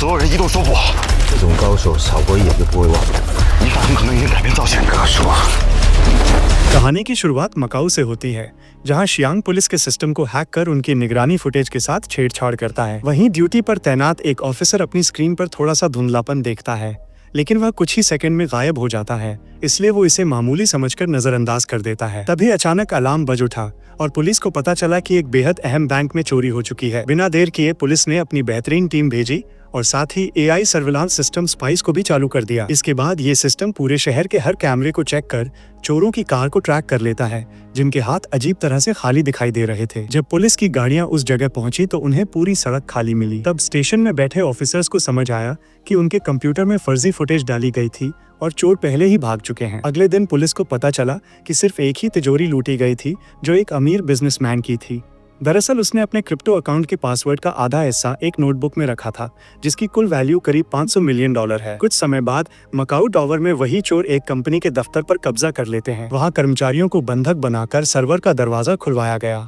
所有人移动搜捕。这种高手扫过一眼就不会忘。疑犯很可能已经改变造型。哥说， कहानी की शुरुआत मकाऊ से होती है, जहां शियांग पुलिस के सिस्टम को हैक कर उनकी निगरानी फुटेज के साथ छेड़छाड़ करता है। वहीं ड्यूटी पर तैनात एक ऑफिसर अपनी स्क्रीन पर थोड़ा सा धुंधलापन देखता है, लेकिन वह कुछ ही सेकंड में गायब हो जाता है, इसलिए वो इसे मामूली समझकर नजरअंदाज कर देता है। तभी अचानक अलार्म बज उठा और पुलिस को पता चला कि एक बेहद अहम बैंक में चोरी हो चुकी है। बिना देर किए पुलिस ने अपनी बेहतरीन टीम भेजी और साथ ही AI सर्विलांस सिस्टम स्पाइस को भी चालू कर दिया। इसके बाद ये सिस्टम पूरे शहर के हर कैमरे को चेक कर चोरों की कार को ट्रैक कर लेता है, जिनके हाथ अजीब तरह से खाली दिखाई दे रहे थे। जब पुलिस की गाड़ियां उस जगह पहुंची तो उन्हें पूरी सड़क खाली मिली। तब स्टेशन में बैठे ऑफिसर्स को समझ आया कि उनके कंप्यूटर में फर्जी फुटेज डाली गई थी और चोर पहले ही भाग चुके हैं। अगले दिन पुलिस को पता चला कि सिर्फ एक ही तिजोरी लूटी गई थी, जो एक अमीर बिजनेसमैन की थी। दरअसल उसने अपने क्रिप्टो अकाउंट के पासवर्ड का आधा हिस्सा एक नोटबुक में रखा था, जिसकी कुल वैल्यू करीब $500 मिलियन है। कुछ समय बाद मकाऊ टावर में वही चोर एक कंपनी के दफ्तर पर कब्जा कर लेते हैं। वहां कर्मचारियों को बंधक बनाकर सर्वर का दरवाजा खुलवाया गया।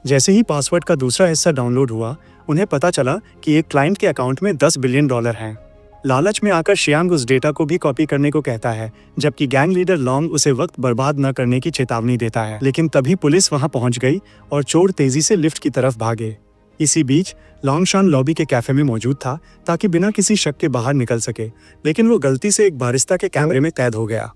जैसे ही पासवर्ड का दूसरा हिस्सा डाउनलोड हुआ, उन्हें पता चला कि एक क्लाइंट के अकाउंट में $10 बिलियन हैं। लालच में आकर शियांग उस डेटा को भी कॉपी करने को कहता है, जबकि गैंग लीडर लॉन्ग उसे वक्त बर्बाद न करने की चेतावनी देता है। लेकिन तभी पुलिस वहां पहुंच गई और चोर तेजी से लिफ्ट की तरफ भागे। इसी बीच लॉन्गशान लॉबी के कैफे में मौजूद था ताकि बिना किसी शक के बाहर निकल सके, लेकिन वो गलती से एक बारिस्ता के कैमरे में कैद हो गया।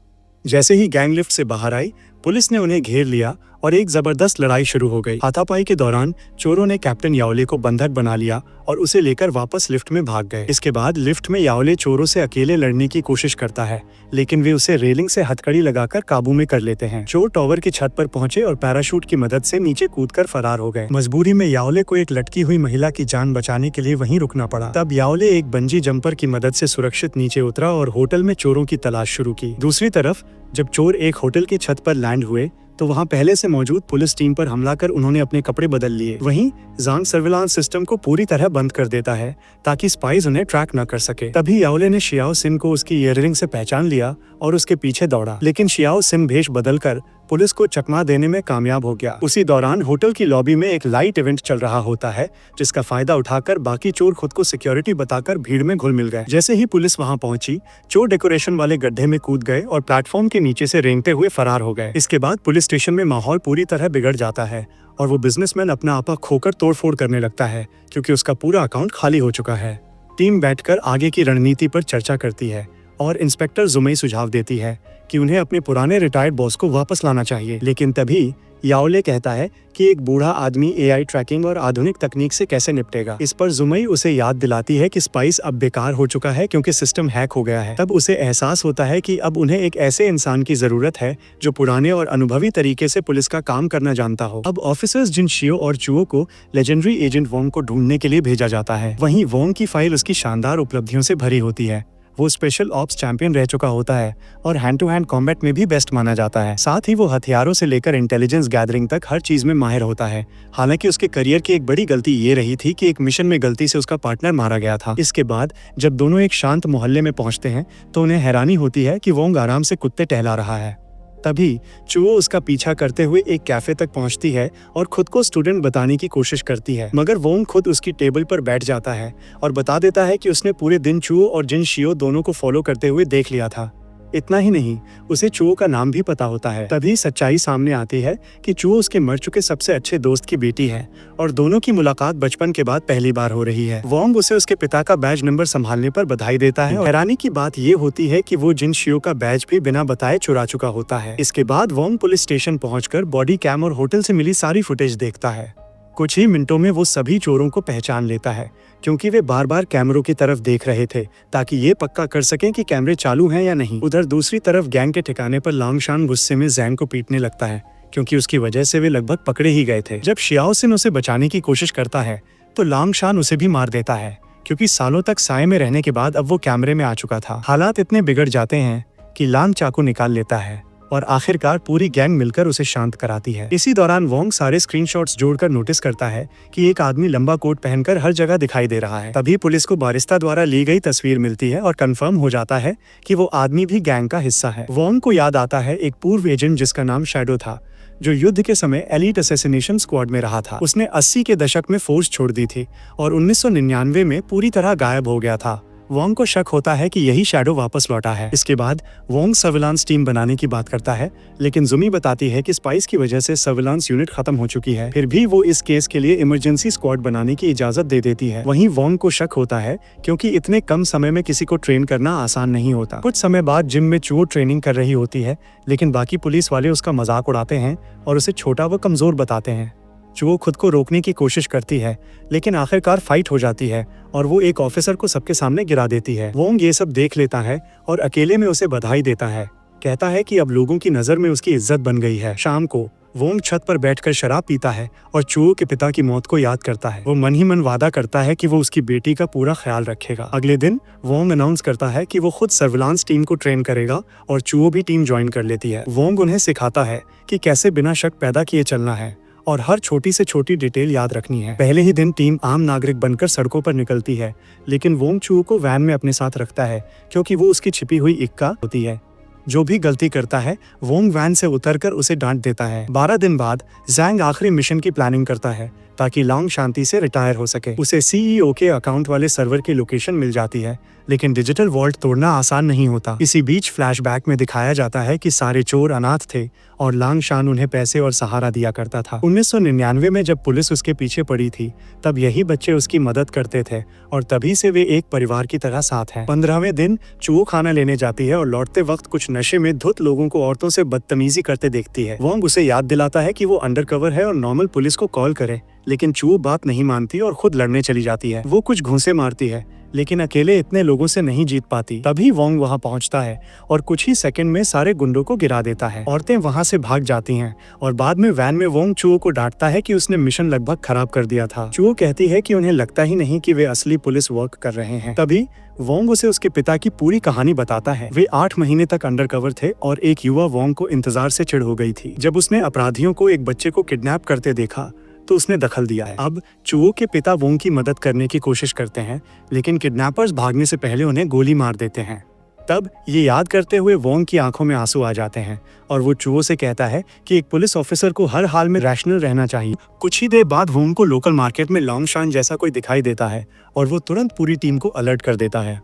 जैसे ही गैंग लिफ्ट से बाहर आई, पुलिस ने उन्हें घेर लिया और एक जबरदस्त लड़ाई शुरू हो गई। हाथापाई के दौरान चोरों ने कैप्टन याओले को बंधक बना लिया और उसे लेकर वापस लिफ्ट में भाग गए। इसके बाद लिफ्ट में याओले चोरों से अकेले लड़ने की कोशिश करता है, लेकिन वे उसे रेलिंग से हथकड़ी लगाकर काबू में कर लेते हैं। चोर टावर की छत पर पहुंचे और पैराशूट की मदद से नीचे कूदकर फरार हो गए। मजबूरी में याओले को एक लटकी हुई महिला की जान बचाने के लिए वहीं रुकना पड़ा। तब याओले एक बंजी जंपर की मदद से सुरक्षित नीचे उतरा और होटल में चोरों की तलाश शुरू की। दूसरी तरफ जब चोर एक होटल की छत पर लैंड हुए तो वहां पहले से मौजूद पुलिस टीम पर हमला कर उन्होंने अपने कपड़े बदल लिए। वहीं जांग सर्विलांस सिस्टम को पूरी तरह बंद कर देता है ताकि स्पाइस उन्हें ट्रैक न कर सके। तभी याओले ने शियाओ सिन को उसकी ईयररिंग से पहचान लिया और उसके पीछे दौड़ा, लेकिन शियाओ सिन भेष बदलकर पुलिस को चकमा देने में कामयाब हो गया। उसी दौरान होटल की लॉबी में एक लाइट इवेंट चल रहा होता है, जिसका फायदा उठाकर बाकी चोर खुद को सिक्योरिटी बताकर भीड़ में घुल मिल गए। जैसे ही पुलिस वहां पहुंची, चोर डेकोरेशन वाले गड्ढे में कूद गए और प्लेटफॉर्म के नीचे से रेंगते हुए फरार हो गए। इसके बाद पुलिस स्टेशन में माहौल पूरी तरह बिगड़ जाता है और वो बिजनेसमैन अपना आपा खोकर तोड़फोड़ करने लगता है, क्योंकि उसका पूरा अकाउंट खाली हो चुका है। टीम बैठकर आगे की रणनीति पर चर्चा करती है और इंस्पेक्टर जुमई सुझाव देती है कि उन्हें अपने पुराने रिटायर्ड बॉस को वापस लाना चाहिए। लेकिन तभी याओले कहता है कि एक बूढ़ा आदमी AI ट्रैकिंग और आधुनिक तकनीक से कैसे निपटेगा। इस पर जुमई उसे याद दिलाती है कि स्पाइस अब बेकार हो चुका है क्योंकि सिस्टम हैक हो गया है। तब उसे एहसास होता है कि अब उन्हें एक ऐसे इंसान की जरूरत है जो पुराने और अनुभवी तरीके से पुलिस का काम करना जानता हो। अब ऑफिसर्स जिन शियो और चुओ को लेजेंडरी एजेंट वोंग को ढूंढने के लिए भेजा जाता है। वहीं वोंग की फाइल उसकी शानदार उपलब्धियों से भरी होती है। वो स्पेशल ऑप्स चैंपियन रह चुका होता है और हैंड टू हैंड कॉम्बैट में भी बेस्ट माना जाता है। साथ ही वो हथियारों से लेकर इंटेलिजेंस गैदरिंग तक हर चीज में माहिर होता है। हालांकि उसके करियर की एक बड़ी गलती ये रही थी कि एक मिशन में गलती से उसका पार्टनर मारा गया था। इसके बाद जब दोनों एक शांत मोहल्ले में पहुंचते हैं तो उन्हें हैरानी होती है कि वोंग आराम से कुत्ते टहला रहा है। तभी चुओ उसका पीछा करते हुए एक कैफे तक पहुंचती है और खुद को स्टूडेंट बताने की कोशिश करती है, मगर वोंग खुद उसकी टेबल पर बैठ जाता है और बता देता है कि उसने पूरे दिन चुओ और जिन शियो दोनों को फॉलो करते हुए देख लिया था। इतना ही नहीं, उसे चुओ का नाम भी पता होता है। तभी सच्चाई सामने आती है कि चुओ उसके मर चुके सबसे अच्छे दोस्त की बेटी है और दोनों की मुलाकात बचपन के बाद पहली बार हो रही है। वोंग उसे उसके पिता का बैज नंबर संभालने पर बधाई देता है। हैरानी की बात ये होती है कि वो जिन शियो का बैज भी बिना बताए चुरा चुका होता है। इसके बाद वोंग पुलिस स्टेशन पहुंचकर बॉडी कैम और होटल से मिली सारी फुटेज देखता है। कुछ ही मिनटों में वो सभी चोरों को पहचान लेता है, क्योंकि वे बार बार कैमरों की तरफ देख रहे थे ताकि ये पक्का कर सकें कि कैमरे चालू हैं या नहीं। उधर दूसरी तरफ गैंग के ठिकाने पर लॉन्गशान गुस्से में जैंग को पीटने लगता है, क्योंकि उसकी वजह से वे लगभग पकड़े ही गए थे। जब शियाओ सिन उसे बचाने की कोशिश करता है तो लॉन्गशान उसे भी मार देता है, क्योंकि सालों तक साए में रहने के बाद अब वो कैमरे में आ चुका था। हालात इतने बिगड़ जाते हैं कि लांग चाकू निकाल लेता है और आखिरकार पूरी गैंग मिलकर उसे शांत कराती है। इसी दौरान वोंग सारे स्क्रीनशॉट्स जोड़कर नोटिस करता है कि एक आदमी लंबा कोट पहनकर हर जगह दिखाई दे रहा है। तभी पुलिस को बारिस्ता द्वारा ली गई तस्वीर मिलती है और कंफर्म हो जाता है कि वो आदमी भी गैंग का हिस्सा है। वोंग को याद आता है एक पूर्व एजेंट जिसका नाम शैडो था, जो युद्ध के समय एलीट असैसिनेशन स्क्वाड में रहा था। उसने 80 के दशक में फोर्स छोड़ दी थी और 1999 में पूरी तरह गायब हो गया था। वोंग को शक होता है कि यही शैडो वापस लौटा है। इसके बाद वोंग सर्विलांस टीम बनाने की बात करता है, लेकिन जुमी बताती है कि स्पाइस की वजह से सर्विलांस यूनिट खत्म हो चुकी है। फिर भी वो इस केस के लिए इमरजेंसी स्क्वाड बनाने की इजाजत दे देती है। वहीं वोंग को शक होता है क्योंकि इतने कम समय में किसी को ट्रेन करना आसान नहीं होता। कुछ समय बाद जिम में चूहो ट्रेनिंग कर रही होती है, लेकिन बाकी पुलिस वाले उसका मजाक उड़ाते हैं और उसे छोटा व कमजोर बताते हैं। चूहो खुद को रोकने की कोशिश करती है, लेकिन आखिरकार फाइट हो जाती है और वो एक ऑफिसर को सबके सामने गिरा देती है। वोंग ये सब देख लेता है और अकेले में उसे बधाई देता है। कहता है कि अब लोगों की नजर में उसकी इज्जत बन गई है। शाम को वोंग छत पर बैठकर शराब पीता है और चूहो के पिता की मौत को याद करता है। वो मन ही मन वादा करता है कि वो उसकी बेटी का पूरा ख्याल रखेगा। अगले दिन वोंग अनाउंस करता है कि वो खुद सर्विलांस टीम को ट्रेन करेगा और चूहो भी टीम ज्वाइन कर लेती है। वोंग उन्हें सिखाता है कि कैसे बिना शक पैदा किए चलना है और हर छोटी से छोटी डिटेल याद रखनी है। पहले ही दिन टीम आम नागरिक बनकर सड़कों पर निकलती है, लेकिन वोंग चूहो को वैन में अपने साथ रखता है क्योंकि वो उसकी छिपी हुई इक्का होती है। जो भी गलती करता है वोंग वैन से उतरकर उसे डांट देता है। 12 दिन बाद जैंग आखिरी मिशन की प्लानिंग करता है ताकि लॉन्ग शांति से रिटायर हो सके। उसे सीईओ के अकाउंट वाले सर्वर की लोकेशन मिल जाती है, लेकिन डिजिटल वॉल्ट तोड़ना आसान नहीं होता। इसी बीच फ्लैशबैक में दिखाया जाता है कि सारे चोर अनाथ थे और लांग शान उन्हें पैसे और सहारा दिया करता था। 1999 में जब पुलिस उसके पीछे पड़ी थी, तब यही बच्चे उसकी मदद करते थे और तभी से वे एक परिवार की तरह साथ हैं। 15वें दिन चूहो खाना लेने जाती है और लौटते वक्त कुछ नशे में धुत लोगों को औरतों से बदतमीजी करते देखती है। वोंग उसे याद दिलाता है कि वो अंडरकवर है और नॉर्मल पुलिस को कॉल करे, लेकिन चूहो बात नहीं मानती और खुद लड़ने चली जाती है। वो कुछ घूंसे मारती है, लेकिन अकेले इतने लोगों से नहीं जीत पाती। तभी वोंग वहां पहुंचता है और कुछ ही सेकंड में सारे गुंडों को गिरा देता है। औरतें वहां से भाग जाती हैं और बाद में वैन में वोंग चूहो को डांटता है कि उसने मिशन लगभग खराब कर दिया था। चूहो कहती है कि उन्हें लगता ही नहीं कि वे असली पुलिस वर्क कर रहे हैं। तभी वोंग उसे उसके पिता की पूरी कहानी बताता है। वे 8 महीने तक अंडरकवर थे और एक युवा वोंग को इंतजार से चिढ़ हो गई थी। जब उसने अपराधियों को एक बच्चे को किडनैप करते देखा तो उसने दखल दिया है। अब चूहो के पिता वोंग की मदद करने की कोशिश करते हैं, लेकिन किडनैपर्स भागने से पहले उन्हें गोली मार देते हैं। तब ये याद करते हुए वोंग की आंखों में आंसू आ जाते हैं और वो चूहो से कहता है कि एक पुलिस ऑफिसर को हर हाल में रैशनल रहना चाहिए। कुछ ही देर बाद वोंग को लोकल मार्केट में लॉन्ग शान जैसा कोई दिखाई देता है और वो तुरंत पूरी टीम को अलर्ट कर देता है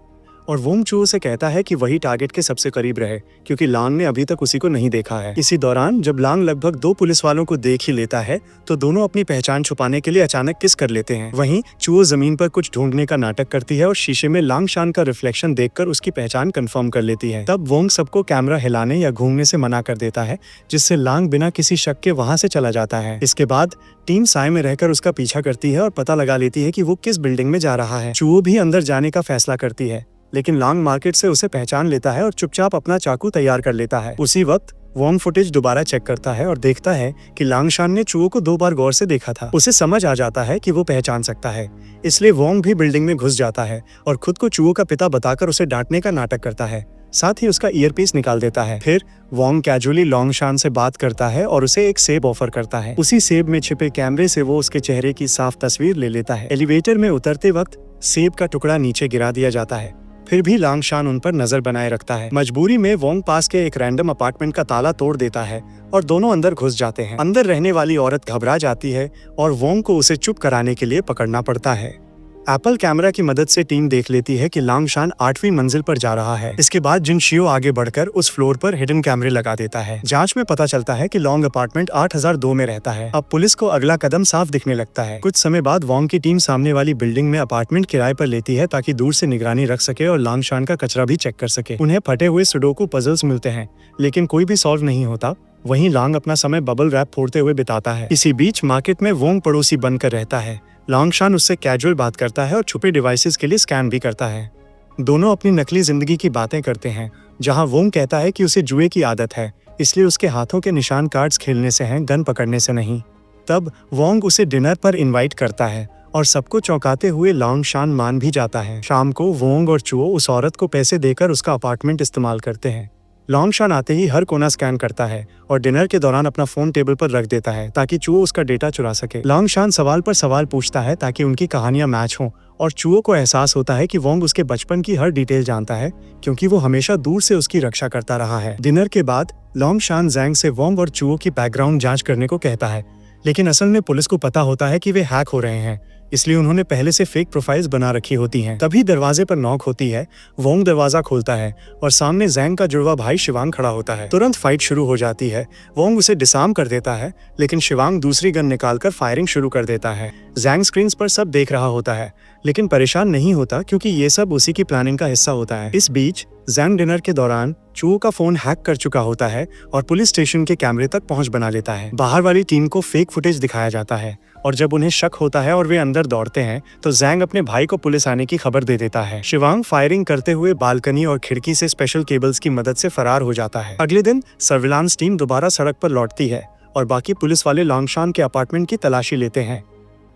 और वोंग चूहो से कहता है कि वही टारगेट के सबसे करीब रहे, क्योंकि लांग ने अभी तक उसी को नहीं देखा है। इसी दौरान जब लांग लगभग 2 पुलिस वालों को देख ही लेता है तो दोनों अपनी पहचान छुपाने के लिए अचानक किस कर लेते हैं। वहीं चूहो जमीन पर कुछ ढूंढने का नाटक करती है और शीशे में लांग शान का रिफ्लेक्शन देखकर उसकी पहचान कंफर्म कर लेती है। तब वोंग सबको कैमरा हिलाने या घूमने से मना कर देता है, जिससे लांग बिना किसी शक के वहां से चला जाता है। इसके बाद टीम साए में रहकर उसका पीछा करती है और पता लगा लेती है कि वो किस बिल्डिंग में जा रहा है। चूहो भी अंदर जाने का फैसला करती है, लेकिन लांग मार्केट से उसे पहचान लेता है और चुपचाप अपना चाकू तैयार कर लेता है। उसी वक्त वोंग फुटेज दोबारा चेक करता है और देखता है कि लांग शान ने चूहो को 2 बार गौर से देखा था। उसे समझ आ जाता है कि वो पहचान सकता है, इसलिए वोंग भी बिल्डिंग में घुस जाता है और खुद को चूहो का पिता बताकर उसे डांटने का नाटक करता है। साथ ही उसका ईयरपीस निकाल देता है। फिर वोंग कैजुअली लॉन्ग शान से बात करता है और उसे एक सेब ऑफर करता है। उसी सेब में छिपे कैमरे से वो उसके चेहरे की साफ तस्वीर ले लेता है। एलिवेटर में उतरते वक्त सेब का टुकड़ा नीचे गिरा दिया जाता है, फिर भी लांग शान उन पर नजर बनाए रखता है। मजबूरी में वोंग पास के एक रैंडम अपार्टमेंट का ताला तोड़ देता है और दोनों अंदर घुस जाते हैं। अंदर रहने वाली औरत घबरा जाती है और वोंग को उसे चुप कराने के लिए पकड़ना पड़ता है। एप्पल कैमरा की मदद से टीम देख लेती है कि लांग शान 8वीं मंजिल पर जा रहा है। इसके बाद जिन शियो आगे बढ़कर उस फ्लोर पर हिडन कैमरे लगा देता है। जांच में पता चलता है कि लॉन्ग अपार्टमेंट 8002 में रहता है। अब पुलिस को अगला कदम साफ दिखने लगता है। कुछ समय बाद वोंग की टीम सामने वाली बिल्डिंग में अपार्टमेंट किराए पर लेती है ताकि दूर से निगरानी रख सके और लांग शान का कचरा भी चेक कर सके। उन्हें फटे हुए सुडोकू पजल्स मिलते हैं, लेकिन कोई भी सॉल्व नहीं होता। वहीं लांग अपना समय बबल रैप फोड़ते हुए बिताता है। इसी बीच मार्केट में वोंग पड़ोसी बनकर रहता है। लांग शान उससे कैजुअल बात करता है और छुपे डिवाइसेस के लिए स्कैन भी करता है। दोनों अपनी नकली जिंदगी की बातें करते हैं, जहां वोंग कहता है कि उसे जुए की आदत है, इसलिए उसके हाथों के निशान कार्ड्स खेलने से हैं, गन पकड़ने से नहीं। तब वोंग उसे डिनर पर इनवाइट करता है और सबको चौंकाते हुए लांग शान मान भी जाता है। शाम को वोंग और चूहो उस औरत को पैसे देकर उसका अपार्टमेंट इस्तेमाल करते हैं। लांग शान आते ही हर कोना स्कैन करता है और डिनर के दौरान अपना फोन टेबल पर रख देता है ताकि चूहो उसका डेटा चुरा सके। लांग शान सवाल पर सवाल पूछता है ताकि उनकी कहानियां मैच हों और चूहो को एहसास होता है कि वोंग उसके बचपन की हर डिटेल जानता है, क्योंकि वो हमेशा दूर से उसकी रक्षा करता रहा है। डिनर के बाद लांग शान जैंग से वोंग और चूहो की बैकग्राउंड जांच करने को कहता है, लेकिन असल में पुलिस को पता होता है कि वे हैक हो रहे हैं, इसलिए उन्होंने पहले से फेक प्रोफाइल्स बना रखी होती हैं। तभी दरवाजे पर नॉक होती है। वोंग दरवाजा खोलता है और सामने जैंग का जुड़वा भाई शिवांग खड़ा होता है। तुरंत फाइट शुरू हो जाती है। वोंग उसे डिसआर्म कर देता है, लेकिन शिवांग दूसरी गन निकालकर फायरिंग शुरू कर देता है। जैंग स्क्रीन पर सब देख रहा होता है, लेकिन परेशान नहीं होता क्योंकि ये सब उसी की प्लानिंग का हिस्सा होता है। इस बीच जैंग डिनर के दौरान चुओ का फोन हैक कर चुका होता है और पुलिस स्टेशन के कैमरे तक पहुंच बना लेता है। बाहर वाली टीम को फेक फुटेज दिखाया जाता है और जब उन्हें शक होता है और वे अंदर दौड़ते हैं तो जैंग अपने भाई को पुलिस आने की खबर दे देता है। शिवांग फायरिंग करते हुए बालकनी और खिड़की से स्पेशल केबल्स की मदद से फरार हो जाता है। अगले दिन सर्विलांस टीम दोबारा सड़क पर लौटती है और बाकी पुलिस वाले लॉन्गशान के अपार्टमेंट की तलाशी लेते हैं।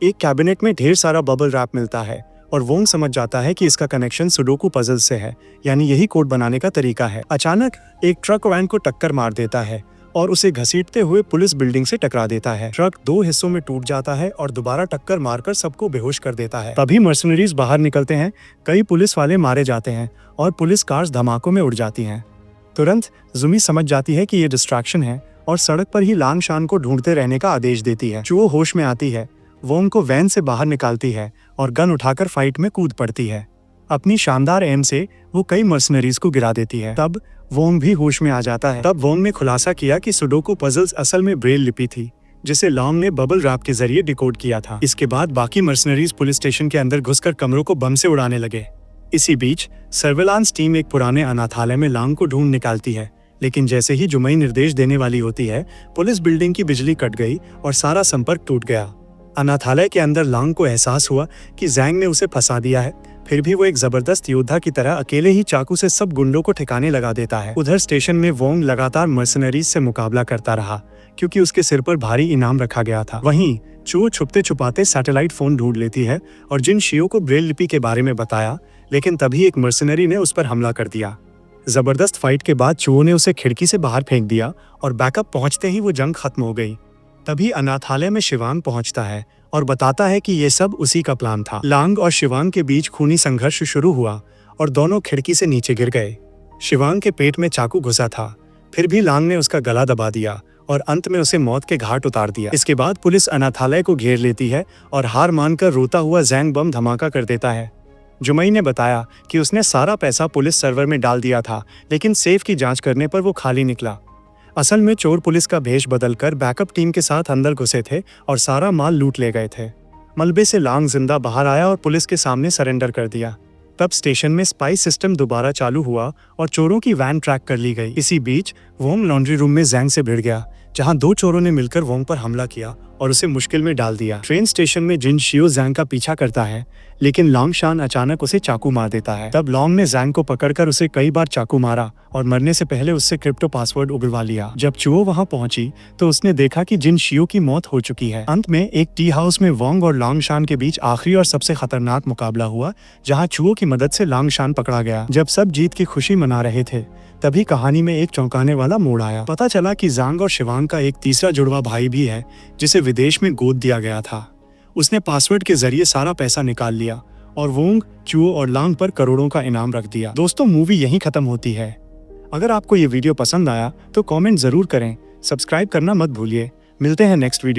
एक कैबिनेट में ढेर सारा बबल रैप मिलता है और वोंग समझ जाता है कि इसका कनेक्शन सुडोकू पजल से है, यानी यही कोड बनाने का तरीका है। अचानक एक ट्रक वैन को टक्कर मार देता है और उसे घसीटते हुए पुलिस बिल्डिंग से टकरा देता है। ट्रक 2 हिस्सों में टूट जाता है और दोबारा टक्कर मारकर सबको बेहोश कर देता है। तभी मर्सनरीज बाहर निकलते हैं, कई पुलिस वाले मारे जाते हैं और पुलिस कार्स धमाकों में उड़ जाती हैं। तुरंत जुमी समझ जाती है कि ये डिस्ट्रैक्शन है और सड़क पर ही लांगशान को ढूंढते रहने का आदेश देती है। चुओ होश में आती है, वोंग को वैन से बाहर निकालती है और गन उठाकर फाइट में कूद पड़ती है। अपनी शानदार एम से वो कई मर्सनरीज को गिरा देती है। तब वोंग भी होश में आ जाता है। तब वोंग ने खुलासा किया कि सुडोकू पजल्स असल में ब्रेल लिपि थी, जिसे लॉन्ग ने बबल रैप के जरिए डिकोड किया था। इसके बाद बाकी मर्सनरीज पुलिस स्टेशन के अंदर घुसकर कमरों को बम से उड़ाने लगे। इसी बीच सर्विलांस टीम एक पुराने अनाथालय में लॉन्ग को ढूंढ निकालती है, लेकिन जैसे ही जुमई निर्देश देने वाली होती है, पुलिस बिल्डिंग की बिजली कट गई और सारा संपर्क टूट गया। अनाथालय के अंदर लॉन्ग को एहसास हुआ कि जैंग ने उसे फंसा दिया है, फिर भी वो एक जबरदस्त योद्धा की तरह अकेले ही चाकू से सब गुंडों को ठिकाने लगा देता है। उधर स्टेशन में वोंग लगातार मर्सनरीज से मुकाबला करता रहा क्योंकि उसके सिर पर भारी इनाम रखा गया था। वहीं चुओ छुपते छुपाते सैटेलाइट फोन ढूंढ लेती है और जिन शियो को ब्रेल लिपि के बारे में बताया, लेकिन तभी एक मर्सनरी ने उस पर हमला कर दिया। जबरदस्त फाइट के बाद चुओ ने उसे खिड़की से बाहर फेंक दिया और बैकअप पहुंचते ही वो जंग खत्म हो गई। तभी अनाथालय में शिवांग पहुंचता है और बताता है कि ये सब उसी का प्लान था। लांग और शिवांग के बीच खूनी संघर्ष शुरू हुआ और दोनों खिड़की से नीचे गिर गए। शिवांग के पेट में चाकू घुसा था, फिर भी लांग ने उसका गला दबा दिया और अंत में उसे मौत के घाट उतार दिया। इसके बाद पुलिस अनाथालय को घेर लेती है और हार मानकर रोता हुआ जैंग बम धमाका कर देता है। जुमई ने बताया कि उसने सारा पैसा पुलिस सर्वर में डाल दिया था, लेकिन सेफ की जांच करने पर वो खाली निकला। असल में चोर पुलिस का भेष बदलकर बैकअप टीम के साथ अंदर घुसे थे और सारा माल लूट ले गए थे। मलबे से लांग जिंदा बाहर आया और पुलिस के सामने सरेंडर कर दिया। तब स्टेशन में स्पाई सिस्टम दोबारा चालू हुआ और चोरों की वैन ट्रैक कर ली गई। इसी बीच वोंग लॉन्ड्री रूम में जैंग से भिड़ गया, जहां 2 चोरों ने मिलकर वोंग पर हमला किया और उसे मुश्किल में डाल दिया। ट्रेन स्टेशन में जिन शियो जैंग का पीछा करता है, लेकिन लॉन्गशान अचानक उसे चाकू मार देता है। तब लॉन्ग ने जैंग को पकड़कर उसे कई बार चाकू मारा और मरने से पहले उससे क्रिप्टो पासवर्ड उगलवा लिया। जब चुओ वहां पहुंची तो उसने देखा कि जिन शियो की मौत हो चुकी है। अंत में एक टी हाउस में वोंग और लॉन्गशान के बीच आखिरी और सबसे खतरनाक मुकाबला हुआ, जहां चुओ की मदद से लॉन्गशान पकड़ा गया। जब सब जीत की खुशी मना रहे थे, तभी कहानी में एक चौंकाने वाला मोड़ आया। पता चला कि जांग और शिवांग का एक तीसरा जुड़वा भाई भी है, जिसे विदेश में गोद दिया गया था। उसने पासवर्ड के जरिए सारा पैसा निकाल लिया और वोंग, चुओ और लांग पर करोड़ों का इनाम रख दिया। दोस्तों, मूवी यहीं खत्म होती है। अगर आपको ये वीडियो पसंद आया तो कमेंट जरूर करें, सब्सक्राइब करना मत भूलिए। मिलते हैं नेक्स्ट वीडियो।